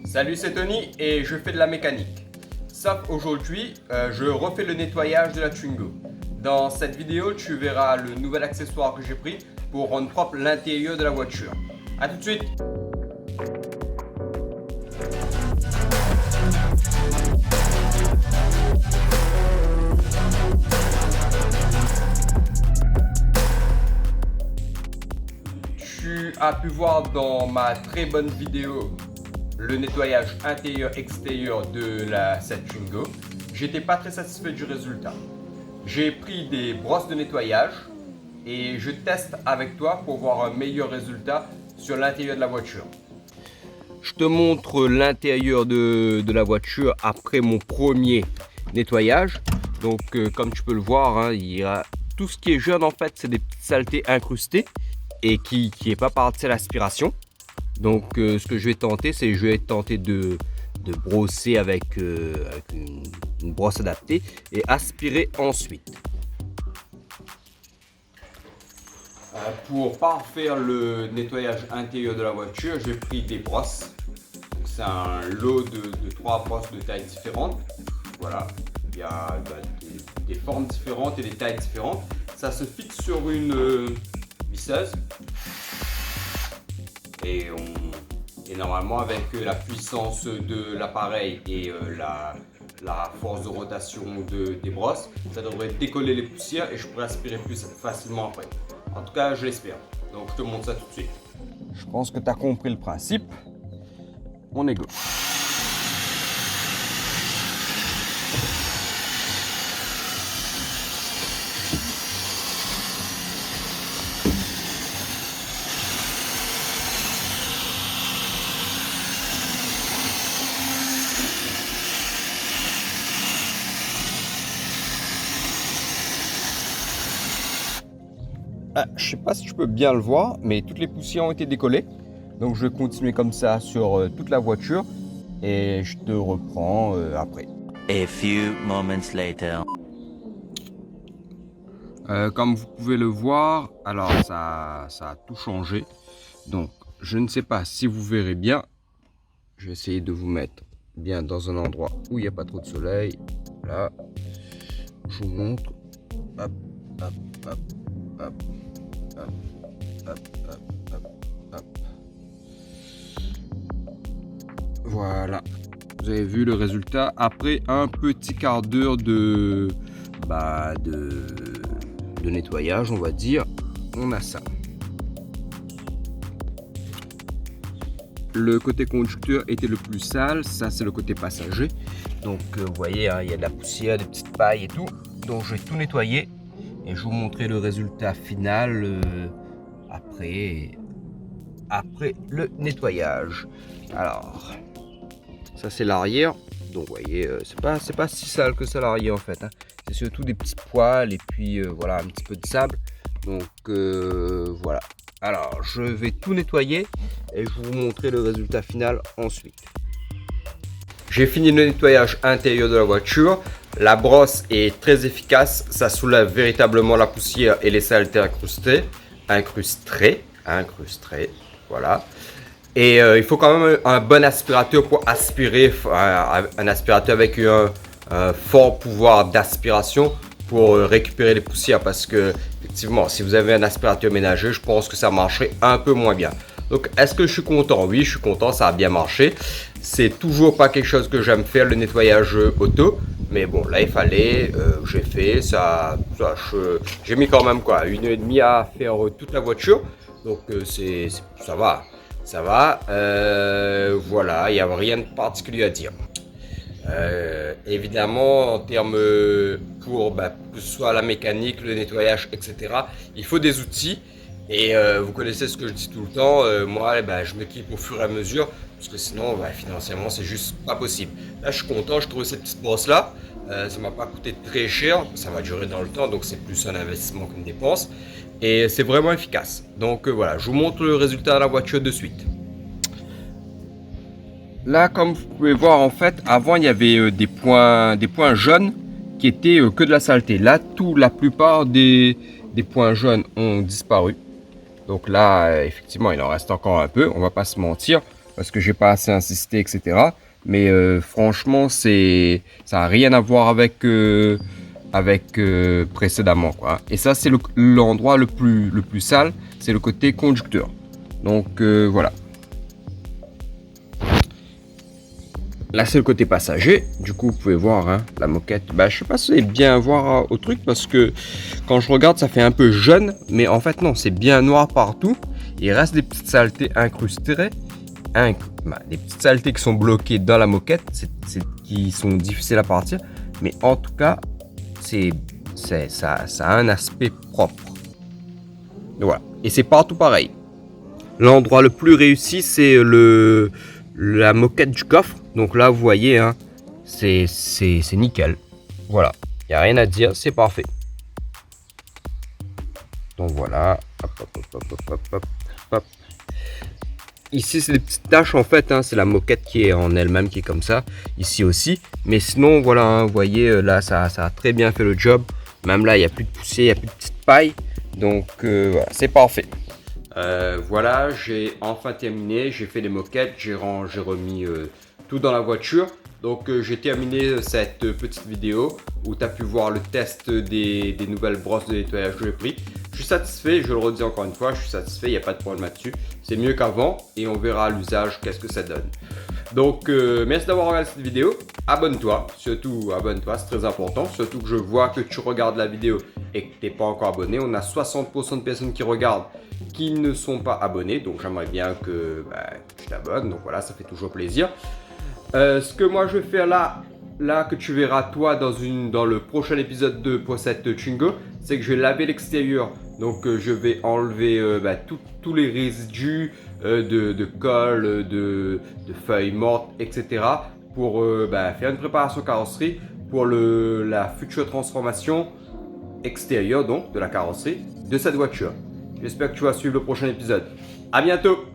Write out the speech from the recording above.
Salut, c'est Tony et je fais de la mécanique. Sauf aujourd'hui, je refais le nettoyage de la Twingo. Dans cette vidéo, tu verras le nouvel accessoire que j'ai pris pour rendre propre l'intérieur de la voiture. A tout de suite. Tu as pu voir dans ma très bonne vidéo le nettoyage intérieur-extérieur de cette Twingo. J'étais pas très satisfait du résultat. J'ai pris des brosses de nettoyage et je teste avec toi pour voir un meilleur résultat sur l'intérieur de la voiture. Je te montre l'intérieur de la voiture après mon premier nettoyage. Donc comme tu peux le voir, hein, il y a tout ce qui est jaune en fait, c'est des petites saletés incrustées et qui n'est pas parti à l'aspiration. Donc ce que je vais tenter, c'est de brosser avec une brosse adaptée et aspirer ensuite. Pour parfaire le nettoyage intérieur de la voiture, j'ai pris des brosses. C'est un lot de 3 brosses de tailles différentes. Voilà, il y a des formes différentes et des tailles différentes. Ça se fixe sur une visseuse. Et normalement, avec la puissance de l'appareil et la force de rotation des brosses, ça devrait décoller les poussières et je pourrais aspirer plus facilement après. En tout cas, je l'espère. Donc, je te montre ça tout de suite. Je pense que tu as compris le principe. On est go. Je sais pas si tu peux bien le voir, mais toutes les poussières ont été décollées. Donc je vais continuer comme ça sur toute la voiture et je te reprends après. A few moments later. Comme vous pouvez le voir, alors ça a tout changé. Donc je ne sais pas si vous verrez bien. Je vais essayer de vous mettre bien dans un endroit où il n'y a pas trop de soleil. Là, je vous montre. Hop, hop, hop, hop. Hop, hop, hop, hop, hop. Voilà, vous avez vu le résultat après un petit quart d'heure de nettoyage, on va dire. On a ça. Le côté conducteur était le plus sale, ça c'est le côté passager. Donc vous voyez, hein, il y a de la poussière, des petites pailles et tout. Donc je vais tout nettoyer. Et je vous montrerai le résultat final après le nettoyage. Alors, ça c'est l'arrière. Donc vous voyez, c'est pas si sale que ça l'arrière en fait. Hein. C'est surtout des petits poils et puis voilà, un petit peu de sable. Donc voilà. Alors, je vais tout nettoyer et je vous montrer le résultat final ensuite. J'ai fini le nettoyage intérieur de la voiture. La brosse est très efficace, ça soulève véritablement la poussière et les saletés incrustées, voilà. Et il faut quand même un bon aspirateur pour aspirer, un aspirateur avec un fort pouvoir d'aspiration pour récupérer les poussières parce que effectivement, si vous avez un aspirateur ménager, je pense que ça marcherait un peu moins bien. Donc, est-ce que je suis content? Oui, je suis content, ça a bien marché. C'est toujours pas quelque chose que j'aime faire, le nettoyage auto. Mais bon, là, il fallait, j'ai fait ça. J'ai mis quand même quoi, 1h30 à faire toute la voiture. Donc, ça va. Ça va. Voilà, il n'y a rien de particulier à dire. Évidemment, en termes pour que ce soit la mécanique, le nettoyage, etc., il faut des outils. Et vous connaissez ce que je dis tout le temps, moi je m'équipe au fur et à mesure, parce que sinon financièrement c'est juste pas possible. Là je suis content, je trouve cette petite brosse là, ça m'a pas coûté très cher, ça va durer dans le temps, donc c'est plus un investissement qu'une dépense. Et c'est vraiment efficace. Donc voilà, je vous montre le résultat de la voiture de suite. Là comme vous pouvez voir en fait, avant il y avait des points jaunes qui étaient que de la saleté. Là la plupart des points jaunes ont disparu. Donc là, effectivement, il en reste encore un peu, on va pas se mentir. parce que j'ai pas assez insisté, etc. Mais franchement, ça n'a rien à voir avec précédemment, quoi. Et ça, c'est l'endroit le plus sale, c'est le côté conducteur. Donc voilà. Là, c'est le côté passager. Du coup, vous pouvez voir hein, la moquette. Bah, je sais pas si c'est bien voir au truc parce que quand je regarde, ça fait un peu jaune. Mais en fait, non, c'est bien noir partout. Il reste des petites saletés incrustées. Des petites saletés qui sont bloquées dans la moquette, qui sont difficiles à partir. Mais en tout cas, ça a un aspect propre. Donc, voilà. Et c'est partout pareil. L'endroit le plus réussi, c'est la moquette du coffre. Donc là, vous voyez, hein, c'est nickel. Voilà, il n'y a rien à dire, c'est parfait. Donc voilà, hop. Ici, c'est des petites taches en fait, hein, c'est la moquette qui est en elle-même qui est comme ça. Ici aussi, mais sinon, voilà, hein, vous voyez, là, ça a très bien fait le job. Même là, il n'y a plus de poussière, il n'y a plus de petite paille. Donc voilà, c'est parfait. Voilà, j'ai enfin terminé, j'ai fait les moquettes, j'ai remis tout dans la voiture. Donc j'ai terminé cette petite vidéo où tu as pu voir le test des nouvelles brosses de nettoyage que j'ai pris. Je suis satisfait, je le redis encore une fois, je suis satisfait, il n'y a pas de problème là-dessus. C'est mieux qu'avant et on verra à l'usage qu'est-ce que ça donne. Donc merci d'avoir regardé cette vidéo, abonne-toi, surtout abonne-toi, c'est très important. Surtout que je vois que tu regardes la vidéo et que tu n'es pas encore abonné. On a 60% de personnes qui regardent qui ne sont pas abonnés, donc j'aimerais bien que tu t'abonnes, donc voilà, ça fait toujours plaisir. Ce que moi je vais faire là que tu verras toi dans le prochain épisode pour cette Twingo, c'est que je vais laver l'extérieur. Donc je vais enlever tous les résidus de colle, de feuilles mortes, etc. pour faire une préparation carrosserie pour la future transformation extérieure donc de la carrosserie de cette voiture. J'espère que tu vas suivre le prochain épisode. À bientôt!